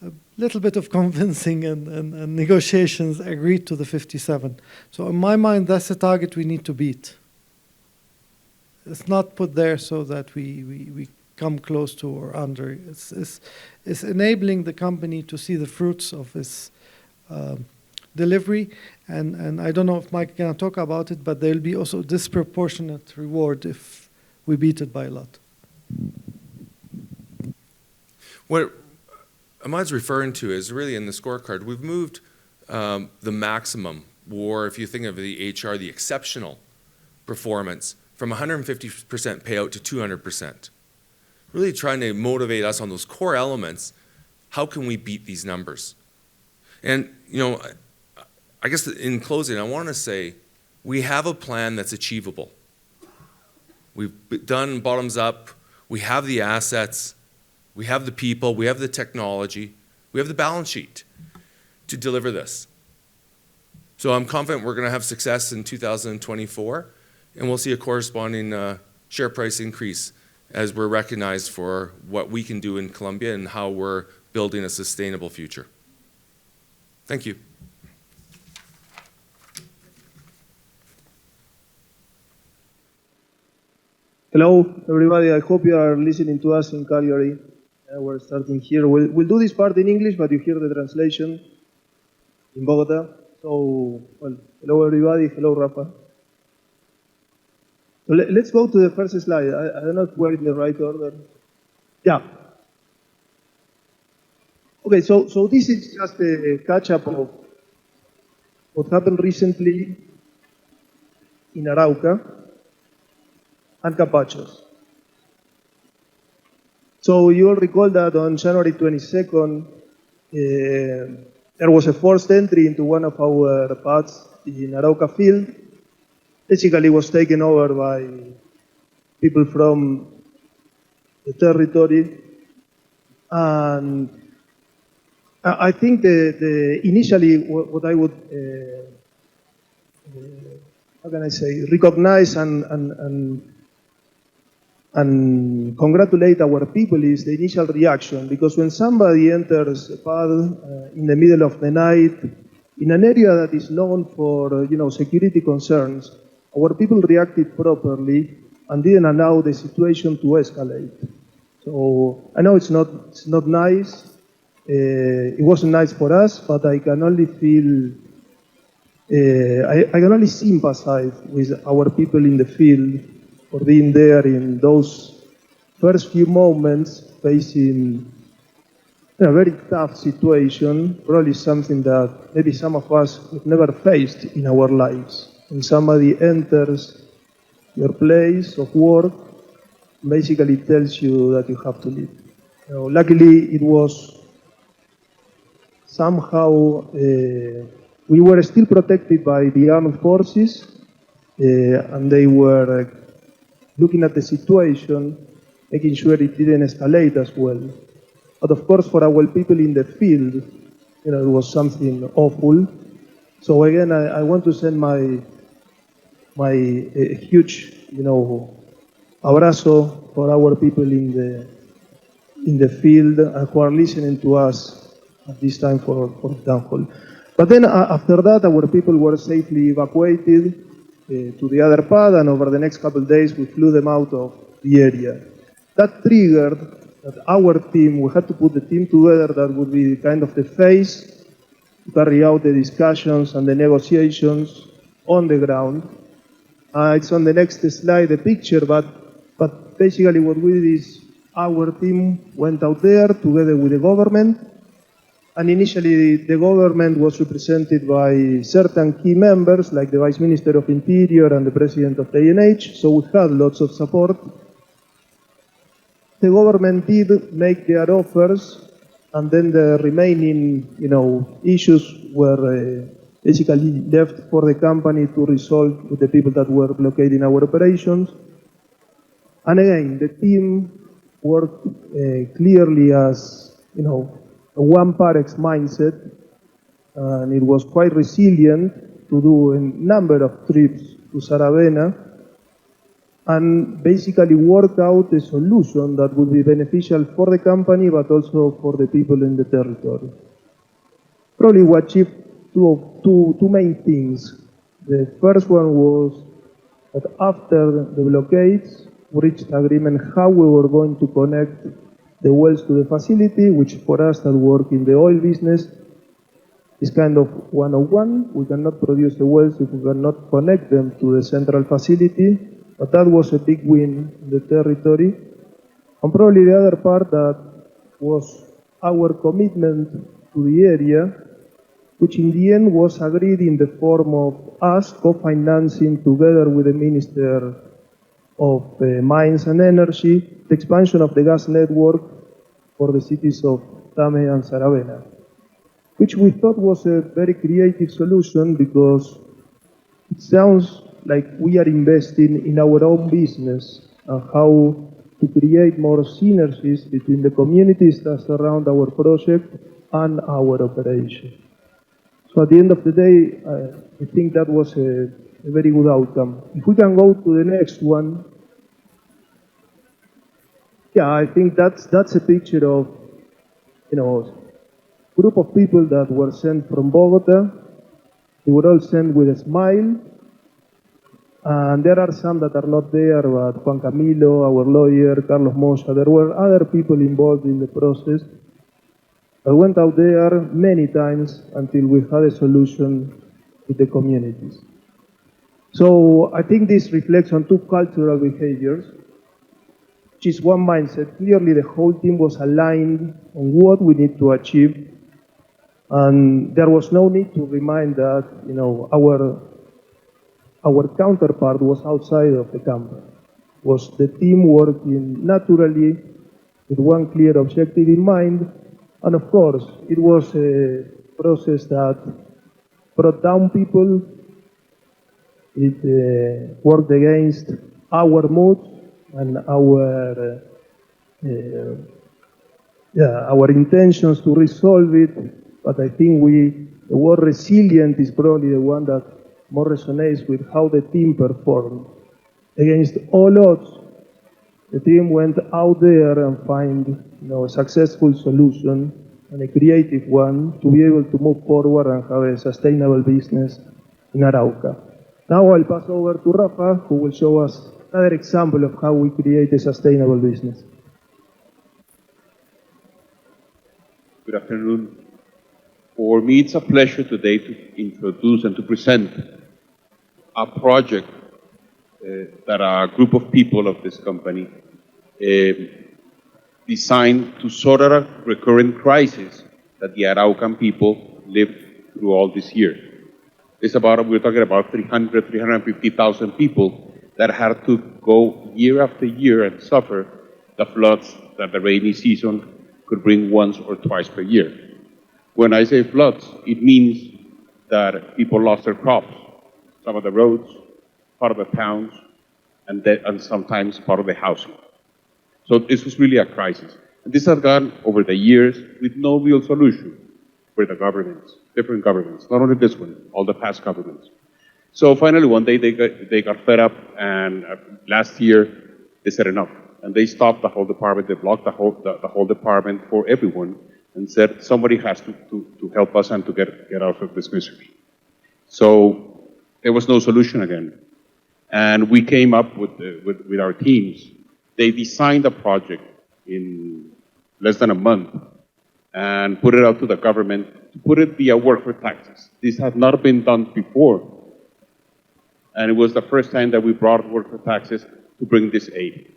a little bit of convincing and negotiations, agreed to the 57. So in my mind, that's a target we need to beat. It's not put there so that we come close to or under. It's enabling the company to see the fruits of its delivery. And I don't know if Mike can talk about it, but there'll be also disproportionate reward if we beat it by a lot. what Ahmad's referring to is really in the scorecard, we've moved the maximum, or if you think of the HR, the exceptional performance, from 150% payout to 200%. Really trying to motivate us on those core elements. How can we beat these numbers? And, I guess in closing, I want to say we have a plan that's achievable. We've done bottoms up. We have the assets. We have the people. We have the technology. We have the balance sheet to deliver this. So I'm confident we're going to have success in 2024, and we'll see a corresponding share price increase as we're recognized for what we can do in Colombia and how we're building a sustainable future. Thank you. Hello, everybody. I hope you are listening to us in Calgary. We're starting here. We'll do this part in English, but you hear the translation in Bogota. So, well, hello, everybody. Hello, Rafa. So let's go to the first slide. I don't know if we're in the right order. Yeah. Okay, so this is just a catch-up of what happened recently in Arauca and Capachos. So you all recall that on January 22nd, there was a forced entry into one of our pads in Arauca field. Basically, it was taken over by people from the territory. And I think the initially what I would, how can I say, recognize and congratulate our people is the initial reaction, because when somebody enters a pad in the middle of the night in an area that is known for security concerns, our people reacted properly and didn't allow the situation to escalate. So I know it's not nice. It wasn't nice for us, but I can only feel I can only sympathize with our people in the field for being there in those first few moments facing a very tough situation, probably something that maybe some of us have never faced in our lives. When somebody enters your place of work, basically tells you that you have to leave. Luckily, it was somehow we were still protected by the armed forces, and they were looking at the situation, making sure it didn't escalate as well. But of course, for our people in the field, it was something awful. So again, I want to send my huge, abrazo for our people in the field who are listening to us at this time for the town hall. But then after that, our people were safely evacuated to the other pad, and over the next couple of days, we flew them out of the area. That triggered that our team, we had to put the team together that would be kind of the face to carry out the discussions and the negotiations on the ground. It's on the next slide, the picture, but basically what we did is our team went out there together with the government, and initially the government was represented by certain key members like the Vice Minister of Interior and the President of the ANH, so we had lots of support. The government did make their offers, and then the remaining, issues were basically left for the company to resolve with the people that were blockading our operations. And again, the team worked clearly as, a one Parex mindset, and it was quite resilient to do a number of trips to Saravena and basically work out a solution that would be beneficial for the company but also for the people in the territory. Probably we achieved two main things. The first one was that after the blockades, we reached agreement how we were going to connect the wells to the facility, which for us that work in the oil business is kind of 101. We cannot produce the wells if we cannot connect them to the central facility, but that was a big win in the territory. And probably the other part that was our commitment to the area, which in the end was agreed in the form of us co-financing together with the Minister of Mines and Energy, the expansion of the gas network for the cities of Tame and Saravena, which we thought was a very creative solution because it sounds like we are investing in our own business and how to create more synergies between the communities that surround our project and our operation. So at the end of the day, I think that was a very good outcome. If we can go to the next one. Yeah, I think that's a picture of, group of people that were sent from Bogota. They were all sent with a smile. And there are some that are not there, but Juan Camilo, our lawyer, Carlos Moya, there were other people involved in the process. I went out there many times until we had a solution with the communities. So I think this reflects on two cultural behaviors. which is one mindset. Clearly, the whole team was aligned on what we need to achieve, and there was no need to remind that our counterpart was outside of the camp. Was the team working naturally with one clear objective in mind, and of course, it was a process that brought down people. It worked against our mood and our intentions to resolve it. But I think the word resilient is probably the one that more resonates with how the team performed. Against all odds, the team went out there and find a successful solution and a creative one to be able to move forward and have a sustainable business in Arauca. Now I'll pass over to Rafa, who will show us another example of how we create a sustainable business. Good afternoon. For me, it's a pleasure today to introduce and to present a project that a group of people of this company designed to sort out a recurrent crisis that the Araucan people lived through all this year. We're talking about 350,000 people that had to go year after year and suffer the floods that the rainy season could bring once or twice per year. When I say floods, it means that people lost their crops, some of the roads, part of the towns, and sometimes part of the housing. So this was really a crisis. And this has gone over the years with no real solution for the governments, different governments, not only this one, all the past governments. So finally, one day they got fed up, and last year they said enough. And they stopped the whole department, they blocked the whole department for everyone, and said somebody has to help us and to get out of this misery. So there was no solution again. And we came up with our teams. They designed a project in less than a month and put it out to the government to put it via work for taxes. This had not been done before. And it was the first time that we brought work for taxes to bring this aid.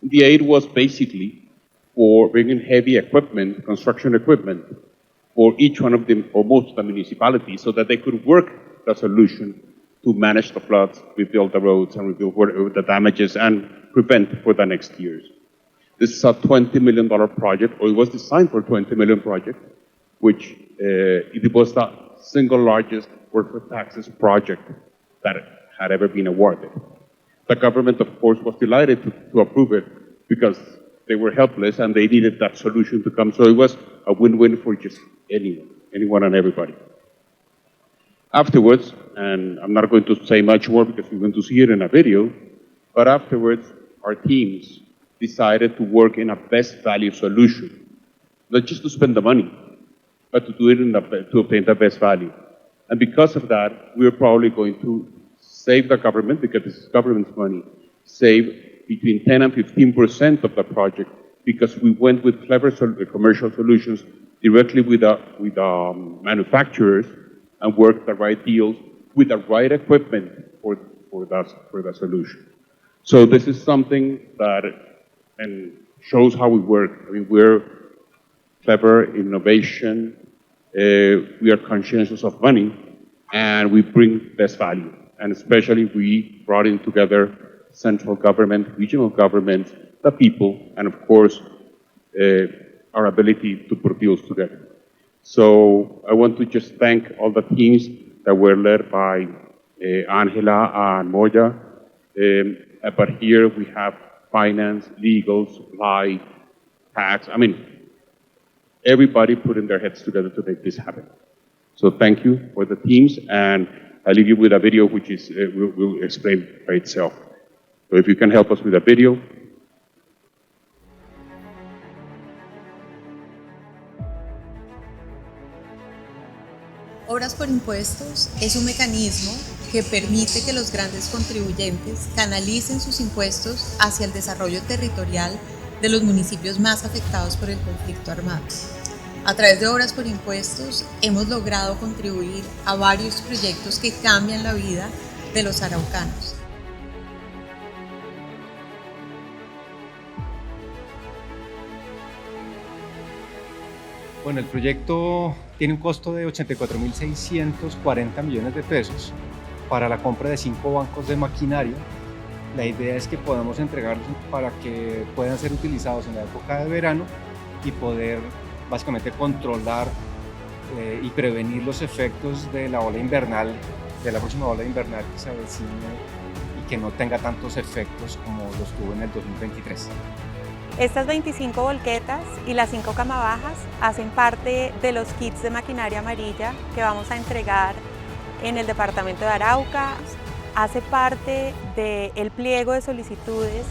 The aid was basically for bringing heavy equipment, construction equipment, for each one of them, or most of the municipalities, so that they could work the solution to manage the floods, rebuild the roads, and rebuild the damages, and prevent for the next years. This is a $20 million project, or it was designed for a $20 million project, which it was the single largest work for taxes project that had ever been awarded. The government, of course, was delighted to approve it because they were helpless and they needed that solution to come. So it was a win-win for just anyone and everybody. Afterwards, and I'm not going to say much more because we're going to see it in a video, but afterwards, our teams decided to work in a best value solution. Not just to spend the money, but to do it to obtain the best value. And because of that, we're probably going to save the government, because this is government's money, save between 10 and 15% of the project, because we went with clever commercial solutions directly with manufacturers and worked the right deals with the right equipment for the solution. So this is something that shows how we work. I mean, we're clever, innovation, we are conscientious of money, and we bring best value. And especially we brought in together central government, regional government, the people, and of course, our ability to put deals together. So I want to just thank all the teams that were led by Angela and Moya. But here we have finance, legal, supply, tax. I mean, everybody putting their heads together to make this happen. So thank you for the teams, and I'll leave you with a video which is will explain by itself. So if you can help us with a video. Obras por impuestos es un mecanismo que permite que los grandes contribuyentes canalicen sus impuestos hacia el desarrollo territorial de los municipios más afectados por el conflicto armado. A través de Obras por Impuestos hemos logrado contribuir a varios proyectos que cambian la vida de los araucanos. Bueno, el proyecto tiene un costo de 84.640 millones de pesos para la compra de 5 bancos de maquinaria. La idea es que podamos entregarlos para que puedan ser utilizados en la época de verano y poder básicamente controlar y prevenir los efectos de la ola invernal, de la próxima ola invernal que se avecine y que no tenga tantos efectos como los tuvo en el 2023. Estas 25 volquetas y las 5 camabajas hacen parte de los kits de maquinaria amarilla que vamos a entregar en el departamento de Arauca. Hace parte del pliego de solicitudes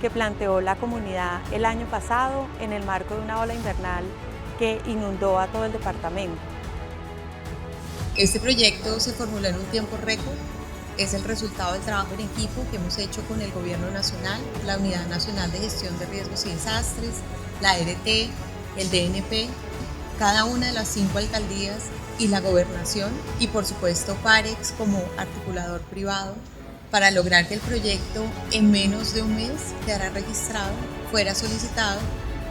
que planteó la comunidad el año pasado en el marco de una ola invernal que inundó a todo el departamento. Este proyecto se formuló en un tiempo récord. Es el resultado del trabajo en equipo que hemos hecho con el Gobierno Nacional, la Unidad Nacional de Gestión de Riesgos y Desastres, la RT, el DNP, cada una de las 5 alcaldías y la Gobernación, y por supuesto Parex como articulador privado, para lograr que el proyecto en menos de un mes quedara registrado, fuera solicitado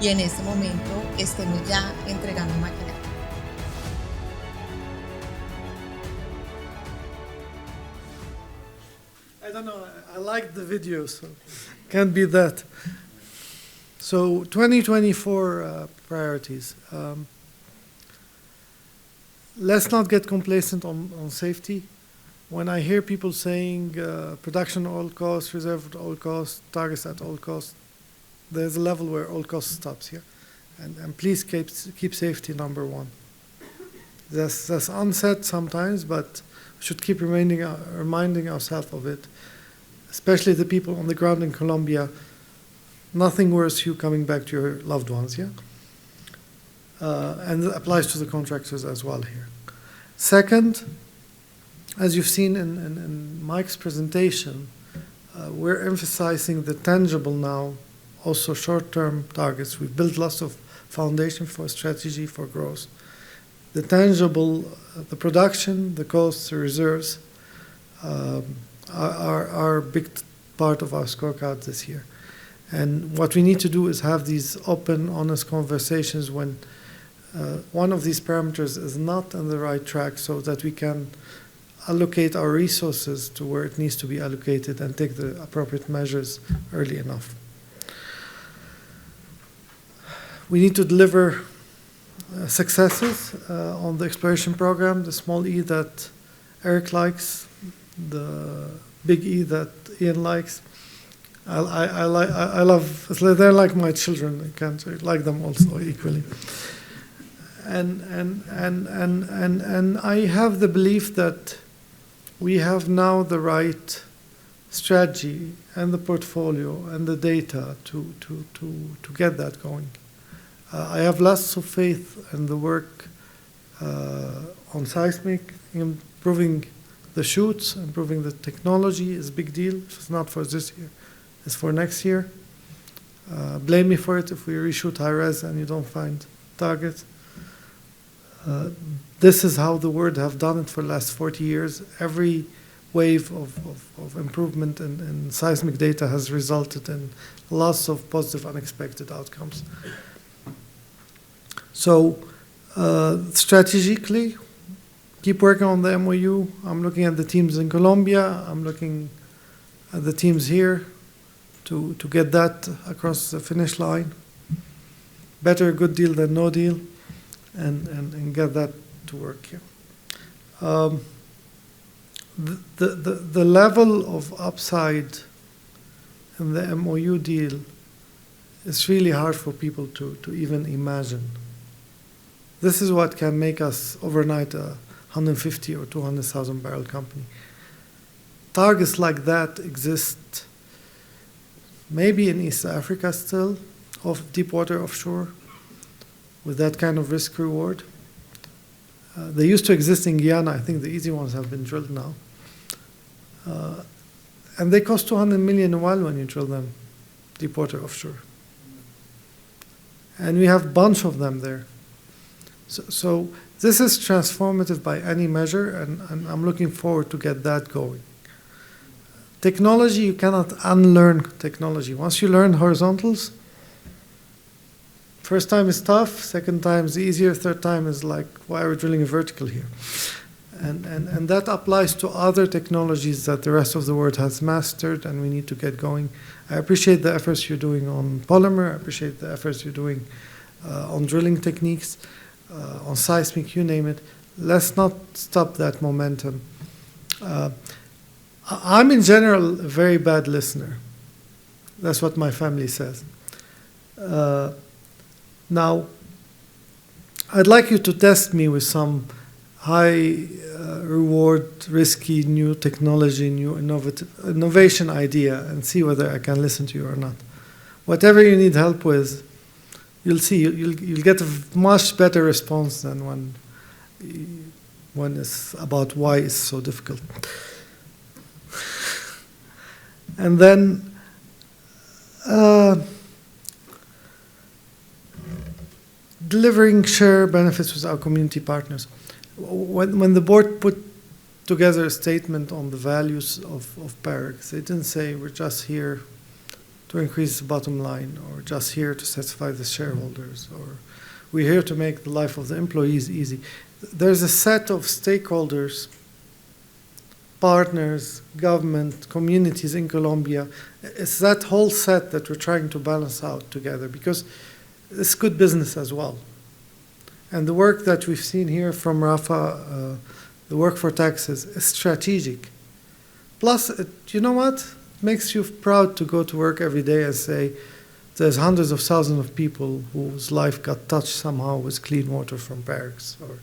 y en este momento estemos ya entregando maquinaria. I don't know, I liked the video, so can't beat that. So 2024 priorities. Let's not get complacent on safety. When I hear people saying production at all costs, reserve at all costs, targets at all costs, there's a level where all costs stops here. And please keep safety number one. That's unsaid sometimes, but we should keep reminding ourselves of it, especially the people on the ground in Colombia. Nothing worse you coming back to your loved ones, yeah? And it applies to the contractors as well here. Second, as you've seen in Mike's presentation, we're emphasizing the tangible now, also short-term targets. We've built lots of foundation for strategy for growth. The tangible, the production, the costs, the reserves are a big part of our scorecard this year. And what we need to do is have these open, honest conversations when one of these parameters is not on the right track so that we can allocate our resources to where it needs to be allocated and take the appropriate measures early enough. We need to deliver successes on the exploration program, the small E that Eric likes, the big E that Ian likes. I love, they're like my children, I can't like them also equally. And I have the belief that we have now the right strategy and the portfolio and the data to get that going. I have lots of faith in the work on seismic, improving the chutes, improving the technology is a big deal. It's not for this year, it's for next year. Blame me for it if we reshoot high res and you don't find targets. This is how the world have done it for the last 40 years. Every wave of improvement in seismic data has resulted in lots of positive unexpected outcomes. So strategically, keep working on the MOU. I'm looking at the teams in Colombia. I'm looking at the teams here to get that across the finish line. Better a good deal than no deal, and get that to work here. The level of upside in the MOU deal is really hard for people to even imagine. This is what can make us overnight a 150 or 200,000 barrel company. Targets like that exist maybe in East Africa still, of deep water offshore, with that kind of risk reward. They used to exist in Guyana. I think the easy ones have been drilled now. And they cost 200 million a while when you drill them deep water offshore. And we have a bunch of them there. So this is transformative by any measure, and I'm looking forward to get that going. Technology, you cannot unlearn technology. Once you learn horizontals, First time is tough, second time is easier, third time is like, why are we drilling a vertical here? And that applies to other technologies that the rest of the world has mastered, and we need to get going. I appreciate the efforts you're doing on polymer. I appreciate the efforts you're doing on drilling techniques, on seismic, you name it. Let's not stop that momentum. I'm in general a very bad listener. That's what my family says. Now, I'd like you to test me with some high reward, risky new technology, new innovation idea, and see whether I can listen to you or not. Whatever you need help with, you'll see, you'll get a much better response than when it's about why it's so difficult. And then, delivering share benefits with our community partners. When the board put together a statement on the values of Parex, they didn't say we're just here to increase the bottom line, or just here to satisfy the shareholders, or we're here to make the life of the employees easy. There's a set of stakeholders, partners, government, communities in Colombia. It's that whole set that we're trying to balance out together, because it's good business as well. And the work that we've seen here from Rafa, the work for taxes, is strategic. Plus, you know what? It makes you proud to go to work every day and say, there's hundreds of thousands of people whose life got touched somehow with clean water from Parex, or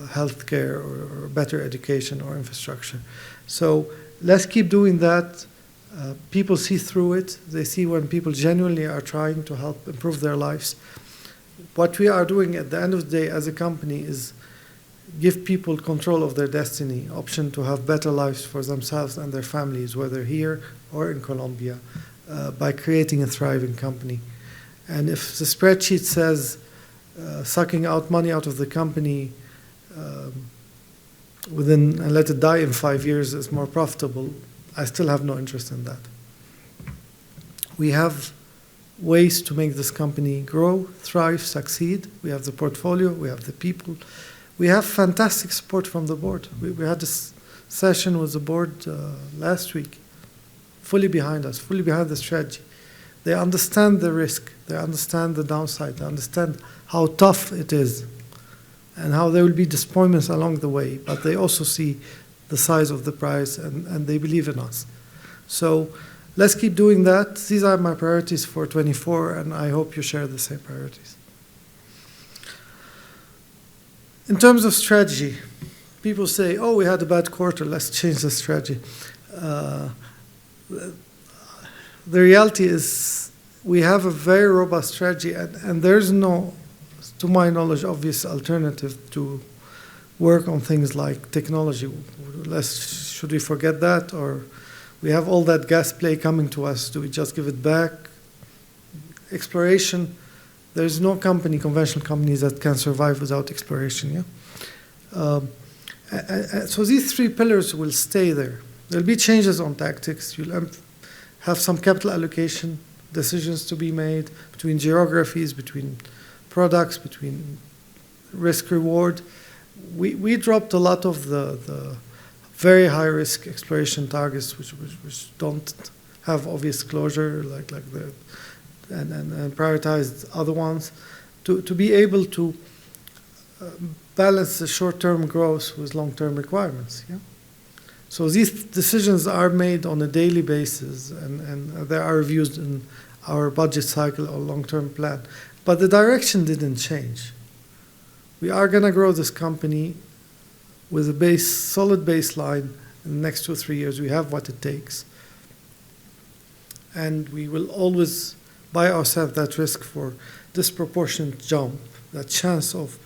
healthcare, or better education, or infrastructure. So let's keep doing that. People see through it. They see when people genuinely are trying to help improve their lives. What we are doing at the end of the day as a company is give people control of their destiny, option to have better lives for themselves and their families, whether here or in Colombia, by creating a thriving company. And if the spreadsheet says sucking out money out of the company and let it die in 5 years is more profitable, I still have no interest in that. We have ways to make this company grow, thrive, succeed. We have the portfolio, we have the people. We have fantastic support from the board. We had this session with the board last week, fully behind us, fully behind the strategy. They understand the risk, they understand the downside, they understand how tough it is, and how there will be disappointments along the way, but they also see the size of the prize, and they believe in us. So let's keep doing that. These are my priorities for 24, and I hope you share the same priorities. In terms of strategy, people say, oh, we had a bad quarter, let's change the strategy. The reality is we have a very robust strategy, and there's no, to my knowledge, obvious alternative to work on things like technology. Should we forget that? Or we have all that gas play coming to us. Do we just give it back? Exploration, there's no company, conventional companies, that can survive without exploration. Yeah. So these three pillars will stay there. There'll be changes on tactics. You'll have some capital allocation decisions to be made between geographies, between products, between risk reward. We dropped a lot of the very high risk exploration targets, which don't have obvious closure, and prioritized other ones, to be able to balance the short-term growth with long-term requirements. Yeah? So these decisions are made on a daily basis, and they are reviewed in our budget cycle or long-term plan. But the direction didn't change. We are going to grow this company with a solid baseline in the next 2 or 3 years. We have what it takes. And we will always buy ourselves that risk for disproportionate jump, that chance of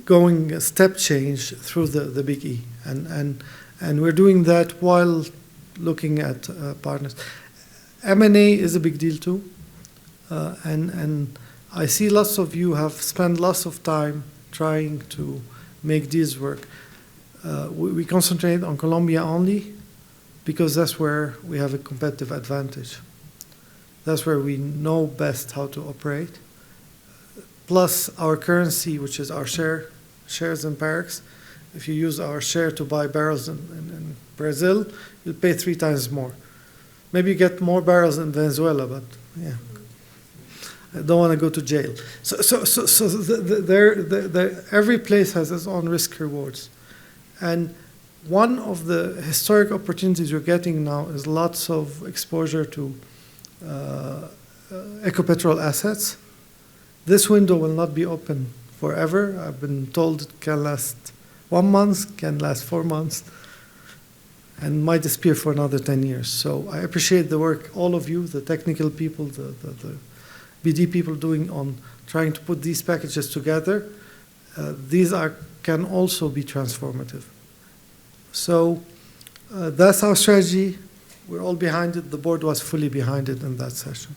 going a step change through the big E. And we're doing that while looking at partners. M&A is a big deal too. And I see lots of you have spent lots of time trying to make deals work. We concentrate on Colombia only because that's where we have a competitive advantage. That's where we know best how to operate. Plus our currency, which is our shares in Parex. If you use our share to buy barrels in Brazil, you'll pay 3 times more. Maybe you get more barrels in Venezuela, but yeah. I don't want to go to jail. Every place has its own risk rewards. And one of the historic opportunities we're getting now is lots of exposure to ecopetrol assets. This window will not be open forever. I've been told it can last 1 month, can last 4 months, and might disappear for another 10 years. So I appreciate the work, all of you, the technical people, the BD people doing on trying to put these packages together. These can also be transformative. So that's our strategy. We're all behind it. The board was fully behind it in that session.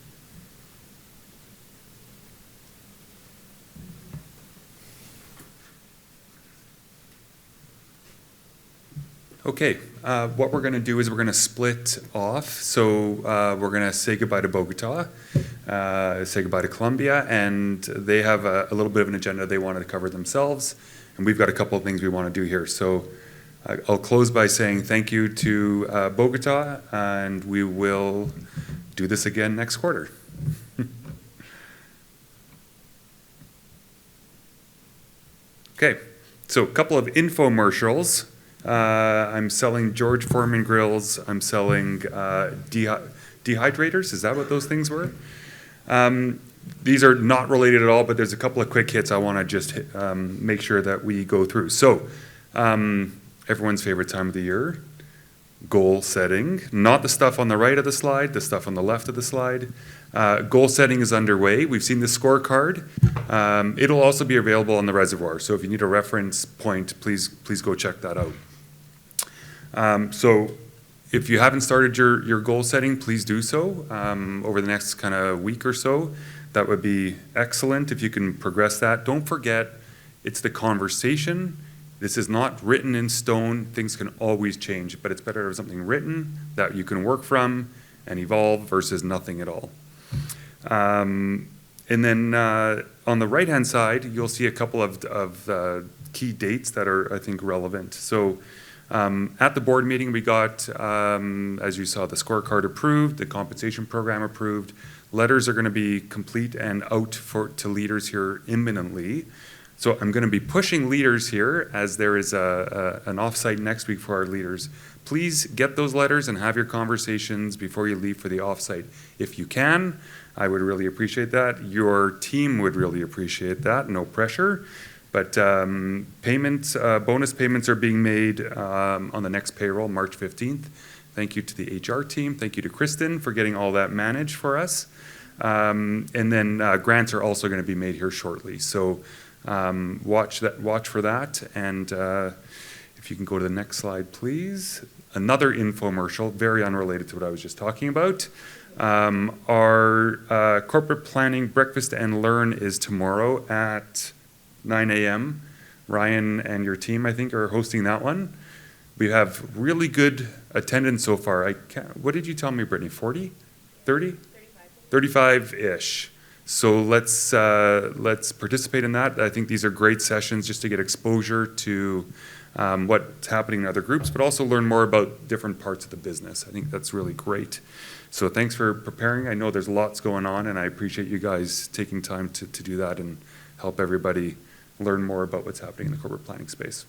Okay, what we're going to do is we're going to split off. So we're going to say goodbye to Bogota, say goodbye to Colombia, and they have a little bit of an agenda they wanted to cover themselves, and we've got a couple of things we want to do here. So I'll close by saying thank you to Bogota, and we will do this again next quarter. Okay, so a couple of infomercials. I'm selling George Foreman grills. I'm selling dehydrators. Is that what those things were? These are not related at all, but there's a couple of quick hits I want to just make sure that we go through. So everyone's favorite time of the year, goal setting. Not the stuff on the right of the slide, the stuff on the left of the slide. Goal setting is underway. We've seen the scorecard. It'll also be available on the reservoir. So if you need a reference point, please go check that out. So if you haven't started your goal setting, please do so over the next kind of week or so. That would be excellent if you can progress that. Don't forget, it's the conversation. This is not written in stone. Things can always change, but it's better to have something written that you can work from and evolve versus nothing at all. And then on the right-hand side, you'll see a couple of key dates that are, I think, relevant. So at the board meeting, we got, as you saw, the scorecard approved, the compensation program approved. Letters are going to be complete and out to leaders here imminently. So I'm going to be pushing leaders here as there is an offsite next week for our leaders. Please get those letters and have your conversations before you leave for the offsite. If you can, I would really appreciate that. Your team would really appreciate that, no pressure. But payments, bonus payments are being made on the next payroll, March 15th. Thank you to the HR team. Thank you to Kristen for getting all that managed for us. And then grants are also going to be made here shortly. So watch for that. And if you can go to the next slide, please. Another infomercial, very unrelated to what I was just talking about. Our corporate planning breakfast and learn is tomorrow at 9 a.m. Ryan and your team, I think, are hosting that one. We have really good attendance so far. What did you tell me, Brittany? 40? 30? 35-ish. So let's participate in that. I think these are great sessions just to get exposure to what's happening in other groups, but also learn more about different parts of the business. I think that's really great. So thanks for preparing. I know there's lots going on, and I appreciate you guys taking time to do that and help everybody learn more about what's happening in the corporate planning space.